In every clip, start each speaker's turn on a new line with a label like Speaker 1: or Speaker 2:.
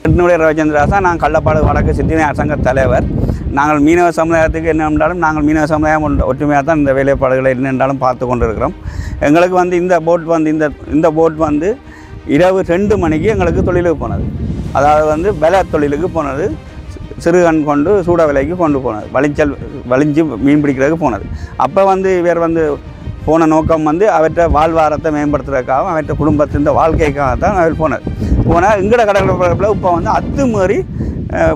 Speaker 1: என்னுடைய ரவிச்சந்திராசா, நான் கள்ளப்பாடு வடக்கு சித்தினியார் சங்க தலைவர். நாங்கள் மீனவ சமுதாயத்துக்கு என்ன என்றாலும் நாங்கள் மீனவ சமுதாயம் ஒற்றுமையாக தான் இந்த வேலைப்பாடுகளை என்னென்றாலும் பார்த்து கொண்டு இருக்கிறோம். எங்களுக்கு வந்து இந்த போட் வந்து இந்த போட் வந்து இரவு 2 மணிக்கு எங்களுக்கு தொழிலுக்கு போனது. அதாவது வந்து விலை தொழிலுக்கு போனது, சிறுகண் கொண்டு சூட விலைக்கு கொண்டு போனது, வலிஞ்சு மீன் பிடிக்கிறதுக்கு போனது. அப்போ வந்து இவர் வந்து போன நோக்கம் வந்து அவற்றை வாழ்வாரத்தை மேம்படுத்துறதுக்காகவும் அவற்றை குடும்பத்தின் வாழ்க்கைக்காக தான் அவர் போனால் எங்கட கடற்கரையில் இப்போ வந்து அத்துமீறி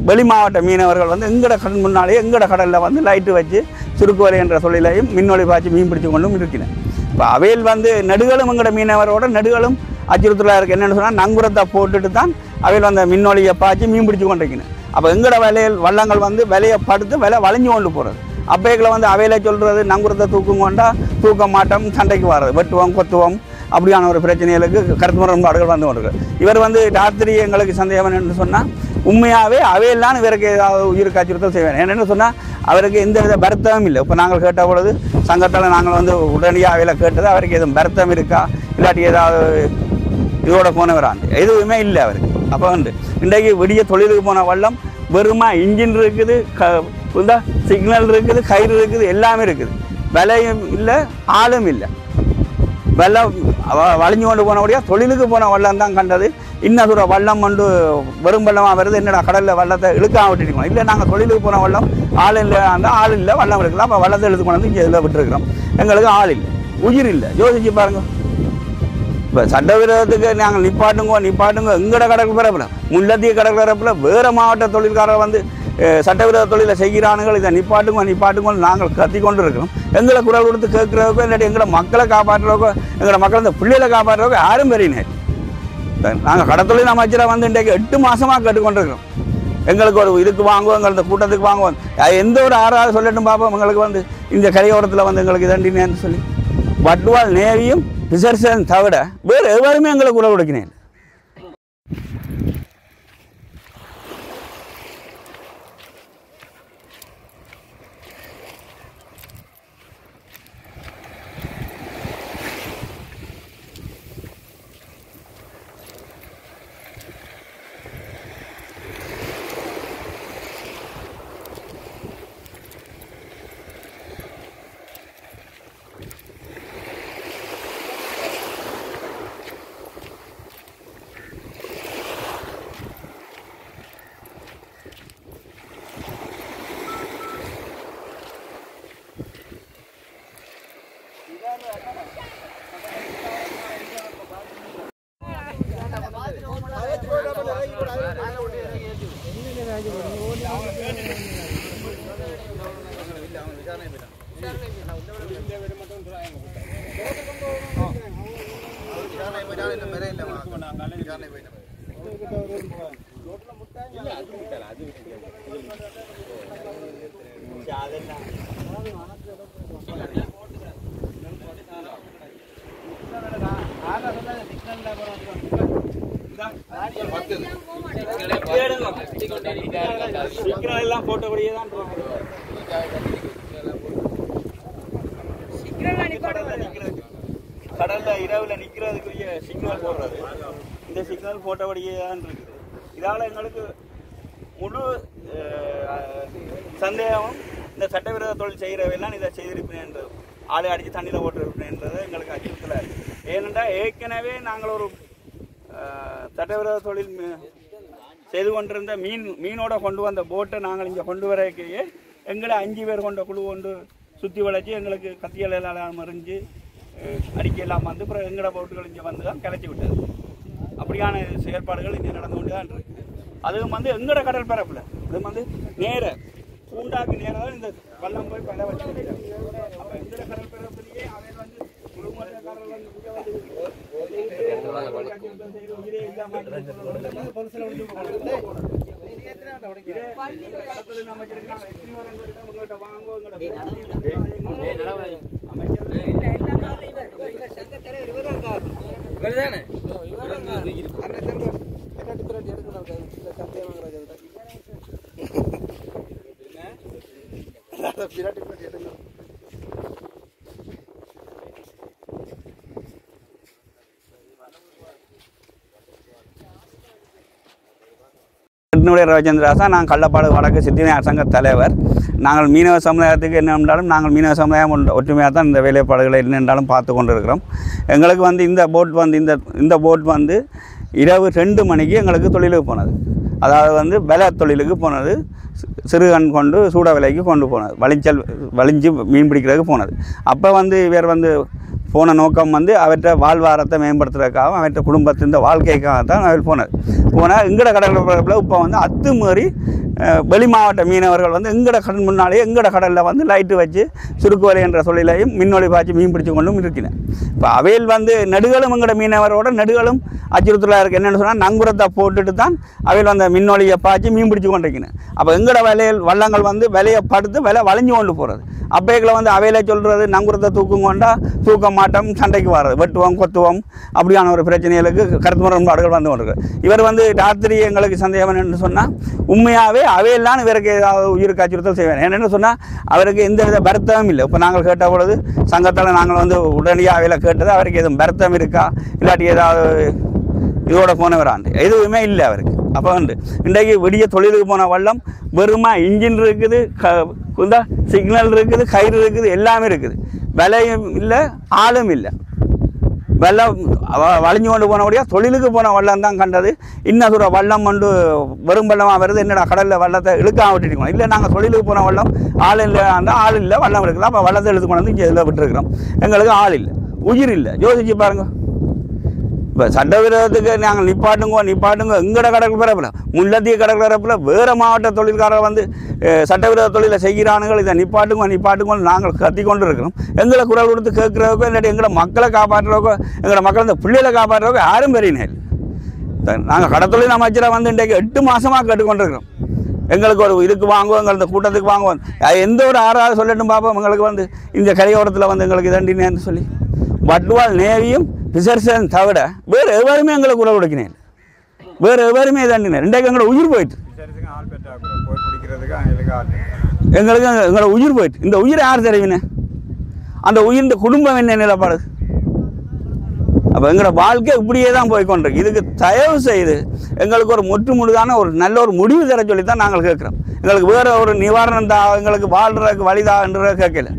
Speaker 1: வெளி மாவட்ட மீனவர்கள் வந்து எங்கட கடல் முன்னாலேயே எங்கட கடலில் வந்து லைட்டு வச்சு சுருக்கு வலை என்ற தொழிலையும் மின்னொளி பாய்ச்சி மீன் பிடிச்சு கொண்டும் இருக்கிறேன். இப்போ அவையில் வந்து நடுகளும் எங்கட மீனவரோட நடுகளும் அச்சுறுத்தலாக இருக்குது. என்னென்னு சொன்னால் நங்குரத்தை போட்டுட்டு தான் அவையில் அந்த மின்னொலியை பாய்ச்சி மீன் பிடிச்சு கொண்டிருக்கிறேன். அப்போ எங்கட வலையில் வள்ளங்கள் வந்து விலையை படுத்து விலை வளைஞ்சு கொண்டு போகிறது. அப்பைகளை வந்து அவையில் சொல்கிறது நங்குரத்தை தூக்கம் கொண்டா தூக்க மாட்டோம், சண்டைக்கு வர்றது, வெட்டுவோம் கொத்துவோம், அப்படியான ஒரு பிரச்சனைகளுக்கு கருத்து முரண்பாடுகள் வந்து கொண்டிருக்கு. இவர் வந்து ராத்திரி எங்களுக்கு சந்தேகம் என்று சொன்னால் உண்மையாகவே அவையெல்லாம் இவருக்கு ஏதாவது உயிருக்கு அச்சுறுத்தல் செய்வேன். என்னென்னு சொன்னால் அவருக்கு எந்த வித வருத்தமும் இல்லை. இப்போ நாங்கள் கேட்ட பொழுது சங்கத்தில் நாங்கள் வந்து உடனடியாக அவையில் கேட்டது அவருக்கு எதுவும் வருத்தம் இருக்கா, இல்லாட்டி ஏதாவது இதோட போனவரான் எதுவுமே இல்லை அவருக்கு. அப்போ வந்து இன்றைக்கு விடிய தொழிலுக்கு போன வள்ளம் வெறுமா இன்ஜின் இருக்குது, சிக்னல் இருக்குது, கயிறு இருக்குது, எல்லாமே இருக்குது. விலையும் இல்லை, ஆளும் இல்லை. வெள்ளம் வளைஞ்சு கொண்டு போனபடியாக தொழிலுக்கு போன வள்ளம் தான் கண்டது. இன்னும் தூரம் வள்ளம் கொண்டு வெறும் வெள்ளமாக வருது, என்னடா கடலில் வள்ளத்தை இழுக்காம விட்டுருக்கோம். இல்லை, நாங்கள் தொழிலுக்கு போன வள்ளம் ஆள் இல்லை, அந்த ஆள் இல்லை, வள்ளம் இருக்கலாம். அப்போ வள்ளத்தை இழுத்து கொண்டு வந்து இங்கே இதில் விட்டுருக்கிறோம். எங்களுக்கு ஆள் இல்லை, உயிர் இல்லை. யோசிச்சு பாருங்க. இப்போ சட்டவிரோதத்துக்கு நாங்கள் நிப்பாட்டுங்க எங்கட கடற்கரைப்பில் முல்லத்தீவு கடற்கரைப்பில் வேறு மாவட்ட தொழில்காரர் வந்து சட்டவிரோத தொழிலை செய்கிறானுங்கள், இதை நிப்பாட்டுங்க நாங்கள் கத்தி கொண்டு இருக்கிறோம். எங்களை குரல் கொடுத்து கேட்குறவக்கோ இல்லாட்டி எங்களை மக்களை காப்பாற்றுறவக்கோ எங்களை மக்களை இந்த பிள்ளைகளை காப்பாற்றுறவக்கோ யாரும் பெரியனர். நாங்கள் கடத்தொழில் அமைச்சராக வந்து இன்றைக்கு 8 மாதமாக கேட்டுக்கொண்டிருக்கிறோம். எங்களுக்கு ஒரு இதுக்கு வாங்குவோம், எங்கள் இந்த கூட்டத்துக்கு வாங்குவோம், எந்த ஒரு ஆறாவது சொல்லட்டும் பார்ப்போம். எங்களுக்கு வந்து இந்த கரையோரத்தில் வந்து எங்களுக்கு இதண்டினேன்னு சொல்லி வட்டுவால் நேவியும் பிசர்சன் தவிர வேறு எவருமே எங்களுக்கு குரல் கொடுக்கினேன். கடல்ல இரவுல நிக்கிறதுக்குரிய சிக்னல் போடுறது, இந்த சிக்னல் போட்டபடியே தான் இருக்குது. இதால எங்களுக்கு முழு சந்தேகமும் இந்த சட்டவிரோத தொழில் செய்கிறவையெல்லாம் இதை செய்திருப்பேன்ன்றது, ஆளை அடித்து தண்ணியில் போட்டிருப்பேன்ன்றது எங்களுக்கு அச்சுறுத்தலாக இருக்குது. ஏனென்றால் ஏற்கனவே நாங்கள் ஒரு சட்டவிரோத தொழில் செய்து கொண்டிருந்த மீனோட கொண்டு வந்த போட்டை நாங்கள் இங்கே கொண்டு வரக்கையே எங்களை 5 பேர் கொண்ட குழு கொண்டு சுற்றி வளைச்சி எங்களுக்கு கத்தியல் எல்லாம் மறிஞ்சு அடிக்கையெல்லாம் வந்து அப்புறம் எங்களோட போட்டுகள் இங்கே வந்து தான் கிளச்சி விட்டது. அப்படியான செயற்பாடுகள் இங்கே நடந்து கொண்டு தான் இருக்குது. அதுவும் வந்து எங்களோட கடல் பரப்பில் அது வந்து நேர பூண்டாக்கு நேராக தான் இந்த வல்லம் போய் பல வச்சு அப்போ எங்களோட கடல் பரப்பிலேயே அவை வந்து குடும்பக்காரர்கள் வந்து என்னுடைய ரவிச்சந்திராசா, நான் கள்ளப்பாடு வடக்கு சித்திவிநாயகர் சங்க தலைவர். நாங்கள் மீனவ சமுதாயத்துக்கு என்ன என்றாலும் நாங்கள் மீனவ சமுதாயம் ஒற்றுமையாக தான் இந்த வேலைப்பாடுகளை என்னென்றாலும் பார்த்து கொண்டு இருக்கிறோம். எங்களுக்கு வந்து இந்த போட் வந்து இரவு 2 மணிக்கு எங்களுக்கு தொழிலுக்கு போனது. அதாவது வந்து விலை தொழிலுக்கு போனது, சிறுகண் கொண்டு சூட விலைக்கு கொண்டு போனது, வலிஞ்சு மீன் பிடிக்கிறதுக்கு போனது. அப்போ வந்து இவர் வந்து போன நோக்கம் வந்து அவற்றை வாழ்வாரத்தை மேம்படுத்துறதுக்காகவும் அவற்றை குடும்பத்தின் வாழ்க்கைக்காக தான் அவர் போனால் எங்கட கடற்கரையில் இப்போ வந்து அத்துமீறி வெளி மாவட்ட மீனவர்கள் வந்து எங்கட கடல் முன்னாலேயே எங்கட கடலில் வந்து லைட்டு வச்சு சுருக்கு வலை என்ற தொழிலையும் மின்னொளி பாய்ச்சி மீன் பிடிச்சு கொண்டும் இருக்கிறேன். இப்போ அவையில் வந்து நடுகளும் எங்கட மீனவரோட நடுகளும் அச்சுறுத்தலாக இருக்குது. என்னென்னு சொன்னால் நங்குரத்தை போட்டுட்டு தான் அவையில் அந்த மின்னொலியை பாய்ச்சி மீன் பிடிச்சி கொண்டிருக்கிறேன். அப்போ எங்கட வலையில் வள்ளங்கள் வந்து விலையை படுத்து விலை வளைஞ்சு கொண்டு போகிறது. அப்பைகளை வந்து அவையில சொல்கிறது நங்குரத்தை தூக்கம் கொண்டா தூக்க மாட்டோம், சண்டைக்கு வர்றது, வெட்டுவோம் கொத்துவோம், அப்படியான ஒரு பிரச்சனைகளுக்கு கருத்து முரண்பாடுகள் வந்து கொண்டிருக்கு. இவர் வந்து ராத்திரி எங்களுக்கு சந்தேகம் என்று சொன்னால் உண்மையாகவே அவையெல்லாம் இவருக்கு ஏதாவது உயிருக்கு அச்சுறுத்தல் செய்வேன். என்னென்னு சொன்னால் அவருக்கு எந்த வித வருத்தமும் இல்லை. இப்போ நாங்கள் கேட்ட பொழுது சங்கத்தில் நாங்கள் வந்து உடனடியாக அவையில் கேட்டது அவருக்கு எதுவும் வருத்தம் இருக்கா, இல்லாட்டி ஏதாவது இதோட போனவராண்டு எதுவுமே இல்லை அவருக்கு. அப்போ வந்து இன்றைக்கு விடிய தொழிலுக்கு போன வள்ளம் வெறுமா இன்ஜின் இருக்குது, சிக்னல் இருக்குது, கயிறு இருக்குது, எல்லாமே இருக்குது. விலையும் இல்லை, ஆளும் இல்லை. வெள்ளம் வளைஞ்சு கொண்டு போனபடியாக தொழிலுக்கு போன வள்ளம் தான் கண்டது. இன்னும் சொல்கிற வள்ளம் கொண்டு வெறும் வெள்ளமாக வருது, என்னடா கடலில் வெள்ளத்தை இழுக்காம விட்டுருக்கோம். இல்லை, நாங்கள் தொழிலுக்கு போன வள்ளம் ஆள் இல்லை, அந்த ஆள் இல்லை, வள்ளம் இருக்குது. அப்போ வெள்ளத்தை இழுத்து கொண்டு வந்து இங்கே இதில் விட்டுருக்குறோம். எங்களுக்கு ஆள் இல்லை, உயிர் இல்லை. யோசிச்சு பாருங்கள். இப்போ சட்டவிரோதத்துக்கு நாங்கள் நிப்பாட்டுங்க எங்கட கடற்கரைப்பில் முல்லைத்தீவு கடற்கரைப்பில் வேறு மாவட்ட தொழில்காரர் வந்து சட்டவிரோத தொழிலை செய்கிறானுங்கள், இதை நிப்பாட்டுங்க நாங்கள் கத்தி கொண்டு இருக்கிறோம். எங்களை குரல் கொடுத்து கேட்குறதுக்கோ இல்லாட்டி எங்களை மக்களை காப்பாற்றுறதுக்கோ எங்களை மக்களை இந்த பிள்ளைகளை காப்பாற்றுறதுக்கோ யாரும் பெரியனே. நாங்கள் கடத்தொழில் அமைச்சராக வந்து இன்றைக்கு 8 மாதமாக கேட்டுக்கொண்டிருக்கிறோம். எங்களுக்கு ஒரு இதுக்கு வாங்குவோம், எங்கள் இந்த கூட்டத்துக்கு வாங்குவோம், எந்த ஒரு ஆறாவது சொல்லட்டும் பார்ப்போம். எங்களுக்கு வந்து இந்த கரையோரத்தில் வந்து எங்களுக்கு இதண்டினேன்னு சொல்லி வட்வால் நேவியும் பிசர்சன் தவிர வேறு எவருமே எங்களுக்கு குரல் கொடுக்கினேன், வேறு எவருமே தண்டினேன். இன்றைக்கு எங்களோட உயிர் போயிட்டு, எங்களோட உயிர் போயிட்டு. இந்த உயிரை யார் தெரிவினேன்? அந்த உயிர் குடும்பம் என்ன நிலப்பாடு? அப்போ எங்களோட வாழ்க்கை இப்படியே தான் போய்கொண்டிருக்கு. இதுக்கு தயவு செய்து எங்களுக்கு ஒரு முழுதான ஒரு நல்ல ஒரு முடிவு தர சொல்லி தான் நாங்கள் கேட்குறோம். எங்களுக்கு வேறு ஒரு நிவாரணம் தான், எங்களுக்கு வாழ்கிறதுக்கு வழிதான்றதை கேட்கல.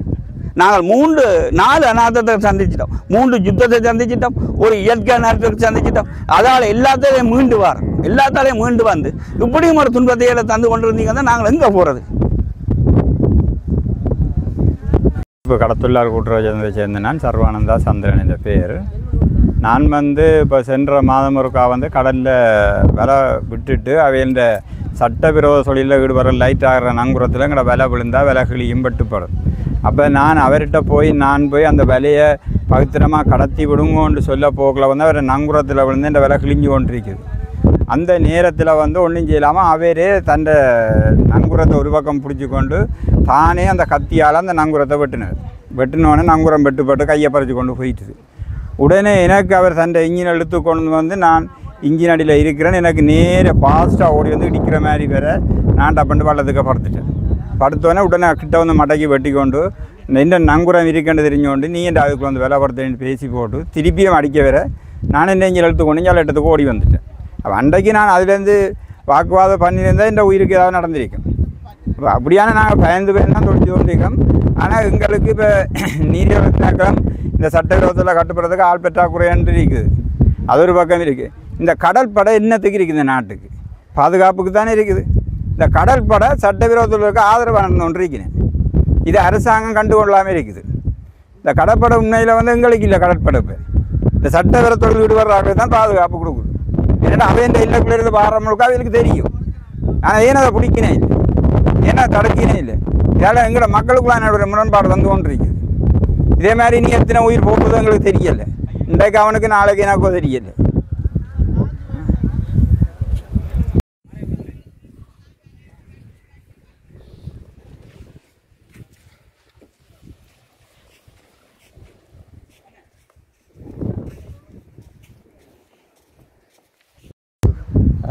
Speaker 1: நாங்கள் 3-4 அநாதத்தை சந்திச்சிட்டோம், 3 யுத்தத்தை சந்திச்சிட்டோம், ஒரு இயற்கை நேரத்தை சந்திச்சிட்டோம். அதால் எல்லாத்தையும் மீண்டு வந்து இப்படியும் ஒரு துன்பத்தையில தந்து கொண்டிருந்தீங்கன்னா நாங்கள் எங்கே போகிறது?
Speaker 2: இப்போ கடத்தொழிலாளர் கூட்டுறவை சேர்ந்த நான் சர்வானந்தா சந்திரன் இந்த பேர். நான் வந்து இப்போ சென்ற மாதம் ஒருக்கா வந்து கடலில் விலை விட்டுட்டு அவையில் சட்டவிரோத தொழிலில் ஈடுபடுற லைட் ஆகிற நங்குரத்தில் எங்களை விலை விழுந்தால் விலை கிளியும் பட்டுப்படும். அப்போ நான் அவர்கிட்ட போய் அந்த விலையை பவித்திரமாக கடத்தி விடுங்கோன்னு சொல்ல போக்கில் வந்து அவர் நங்குரத்தில் விழுந்து இந்த விலை கிழிஞ்சு கொண்டிருக்குது. அந்த நேரத்தில் வந்து ஒன்றும் செய்யலாமல் அவரே தன்னை நங்குரத்தை ஒரு பக்கம் பிடிச்சி கொண்டு தானே அந்த கத்தியால் அந்த நங்குரத்தை வெட்டினோடனே நங்குரம் வெட்டுப்பட்டு கையை பறித்து கொண்டு போயிட்டுது. உடனே எனக்கு அவர் தன்னை இன்ஜின் எடுத்து கொண்டு வந்து நான் இன்ஜின் அடியில் இருக்கிறேன்னு எனக்கு நேர ஃபாஸ்ட்டாக ஓடி வந்து இடிக்கிற மாதிரி வேற நான் டப்பண்டு வள்ளத்துக்கு படுத்தோடனே உடனே கிட்ட வந்து மடக்கி வெட்டி கொண்டு இந்த நங்குரம் இருக்கேன்னு தெரிஞ்சோண்டு நீ என் அதுக்கு வந்து விலை படுத்தேன்னு பேசி போட்டு திருப்பியும் அடிக்க வேற நான் என்ன இங்கே எடுத்துக்கொண்டு இடத்துக்கு ஓடி வந்துட்டேன். அப்போ அன்றைக்கு நான் அதுலேருந்து வாக்குவாதம் பண்ணியிருந்தால் இந்த உயிருக்கு ஏதாவது நடந்திருக்கும். இப்போ அப்படியான நாங்கள் பயந்து தான் தொழிச்சு கொண்டிருக்கோம். ஆனால் எங்களுக்கு இப்போ நீதிமன்றம் இந்த சட்டவிரோதத்தில் கட்டுப்படுறதுக்கு ஆள் பெற்றாக்குறையான்று இருக்குது. அது ஒரு பக்கம் இருக்குது. இந்த கடல் படை என்னத்துக்கு இருக்குது? இந்த நாட்டுக்கு பாதுகாப்புக்கு தானே இருக்குது. இந்த கடல் படை சட்டவிரோதத்துக்கு ஆதரவு நடந்து கொண்டு இருக்கிறேன். இது அரசாங்கம் கண்டுகொள்ளாமல் இருக்குது. இந்த கடற்படை உண்மையில் வந்து எங்களுக்கு இல்லை. கடற்படை இந்த சட்டவிரோதத்தோடு ஈடுபடுறாங்க தான் பாதுகாப்பு கொடுக்குது. ஏன்னா அவன் இல்லக்குள்ளே இருந்து பாடுறவங்களுக்கு அவங்களுக்கு தெரியும். ஆனால் ஏன்னா அதை பிடிக்கினே இல்லை, ஏன்னா தடுக்கினே இல்லை. இதெல்லாம் எங்களோட மக்களுக்குள்ளான முரண்பாடு வந்து கொண்டு இருக்குது. இதே மாதிரி நீ எத்தனை உயிர் போகுது எங்களுக்கு தெரியலை. இன்றைக்கு அவனுக்கு நாளைக்கு எனக்கோ தெரியலை.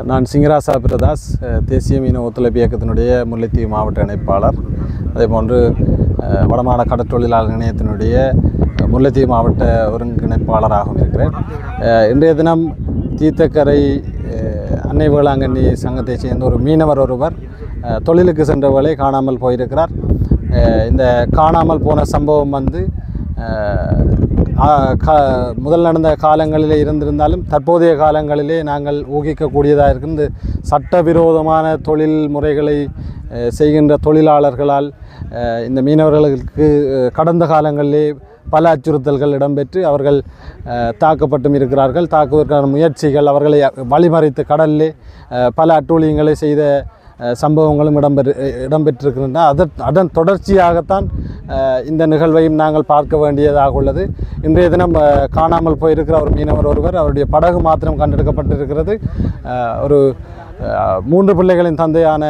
Speaker 3: நான் சிங்கராசா பிரதாஸ், தேசிய மீனவ ஒத்துழைப்பு இயக்கத்தினுடைய முல்லைத்தீவு மாவட்ட இணைப்பாளர். அதேபோன்று வடமாட கடற்றொழிலாளர் இணையத்தினுடைய முல்லைத்தீவு மாவட்ட ஒருங்கிணைப்பாளராகவும் இருக்கிறேன். இன்றைய தினம் தீர்த்தக்கரை அன்னை வேளாங்கண்ணி சங்கத்தைச் சேர்ந்த ஒரு மீனவர் ஒருவர் தொழிலுக்கு சென்றவர்களை காணாமல் போயிருக்கிறார். இந்த காணாமல் போன சம்பவம் வந்து முதல் நடந்த காலங்களிலே இருந்திருந்தாலும் தற்போதைய காலங்களிலே நாங்கள் ஊகிக்கக்கூடியதாக இருந்து சட்டவிரோதமான தொழில் முறைகளை செய்கின்ற தொழிலாளர்களால் இந்த மீனவர்களுக்கு கடந்த காலங்களிலே பல அச்சுறுத்தல்கள் இடம்பெற்று அவர்கள் தாக்கப்பட்டும் இருக்கிறார்கள். தாக்குவதற்கான முயற்சிகள், அவர்களை வழிமறித்து கடலிலே பல அட்டூழியங்களை செய்த சம்பவங்களும் இடம்பெற்றிருக்கின்றன. அதன் தொடர்ச்சியாகத்தான் இந்த நிகழ்வையும் நாங்கள் பார்க்க வேண்டியதாக உள்ளது. இன்றைய தினம் காணாமல் போயிருக்கிற ஒரு மீனவர் ஒருவர், அவருடைய படகு மாத்திரம் கண்டெடுக்கப்பட்டிருக்கிறது. ஒரு 3 பிள்ளைகளின் தந்தையான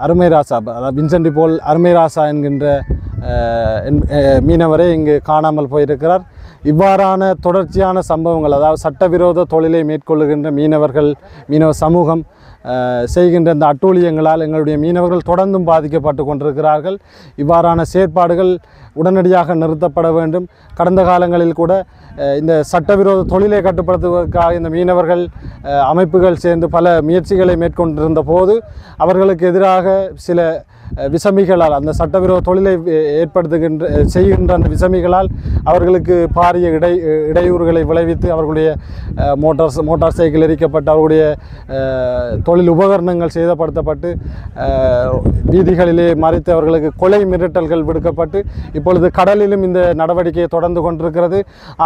Speaker 3: அருமைராசா, அதாவது வின்சென்ட் போல் அருமைராசா என்கின்ற மீனவரே இங்கு காணாமல் போயிருக்கிறார். இவ்வாறான தொடர்ச்சியான சம்பவங்கள், அதாவது சட்டவிரோத தொழிலை மேற்கொள்ளுகின்ற மீனவ சமூகம் செய்கின்ற இந்த அட்டூழியங்களால் எங்களுடைய மீனவர்கள் தொடர்ந்தும் பாதிக்கப்பட்டு கொண்டிருக்கிறார்கள். இவ்வாறான செயற்பாடுகள் உடனடியாக நிறுத்தப்பட வேண்டும். கடந்த காலங்களில் கூட இந்த சட்டவிரோத தொழிலை கட்டுப்படுத்துவதற்காக இந்த மீனவர்கள் அமைப்புகள் சேர்ந்து பல முயற்சிகளை மேற்கொண்டிருந்த போது அவர்களுக்கு எதிராக சில விசமிகளால், அந்த சட்டவிரோத தொழிலை செய்கின்ற அந்த விசமிகளால் அவர்களுக்கு பாரிய இடையூறுகளை விளைவித்து அவர்களுடைய மோட்டார் சைக்கிள் எரிக்கப்பட்டு அவர்களுடைய தொழில் உபகரணங்கள் சேதப்படுத்தப்பட்டு வீதிகளிலே மறைத்து அவர்களுக்கு கொலை மிரட்டல்கள் விடுக்கப்பட்டு இப்பொழுது கடலிலும் இந்த நடவடிக்கையை தொடர்ந்து கொண்டிருக்கிறது.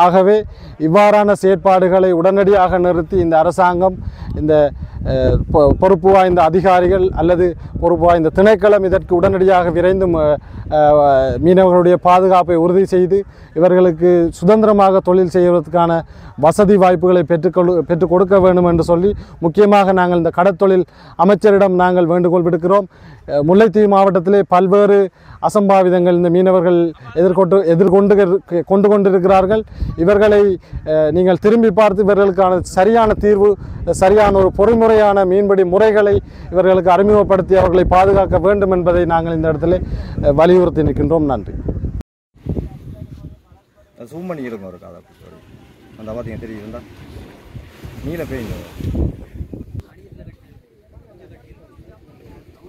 Speaker 3: ஆகவே இவ்வாறான செயற்பாடுகளை உடனடியாக நிறுத்தி இந்த அரசாங்கம், இந்த பொறுப்பு வாய்ந்த அதிகாரிகள் அல்லது பொறுப்பு வாய்ந்த திணைக்களம் இதற்கு உடனடியாக விரைந்து மீனவர்களுடைய பாதுகாப்பை உறுதி செய்து இவர்களுக்கு சுதந்திரமாக தொழில் செய்வதற்கான வசதி வாய்ப்புகளை பெற்றுக் கொடுக்க வேண்டும் என்று சொல்லி முக்கியமாக நாங்கள் இந்த கடற்தொழில் அமைச்சரிடம் நாங்கள் வேண்டுகோள் விடுக்கிறோம். முல்லைத்தீவு மாவட்டத்திலே பல்வேறு அசம்பாவிதங்கள் இந்த மீனவர்கள் கொண்டு கொண்டிருக்கிறார்கள். இவர்களை நீங்கள் திரும்பி பார்த்து இவர்களுக்கான சரியான தீர்வு, சரியான ஒரு பொறிமுறையான மீன்பிடி முறைகளை இவர்களுக்கு அறிமுகப்படுத்தி அவர்களை பாதுகாக்க வேண்டும் என்பதை நாங்கள் இந்த இடத்துல வலியுறுத்தி நிற்கின்றோம். நன்றி.
Speaker 4: ஜூம் பண்ணி இருக்கும் ஒரு காதை அந்த பார்த்தீங்க தெரியுதுண்டா நீல பெய்யுங்க.
Speaker 1: அது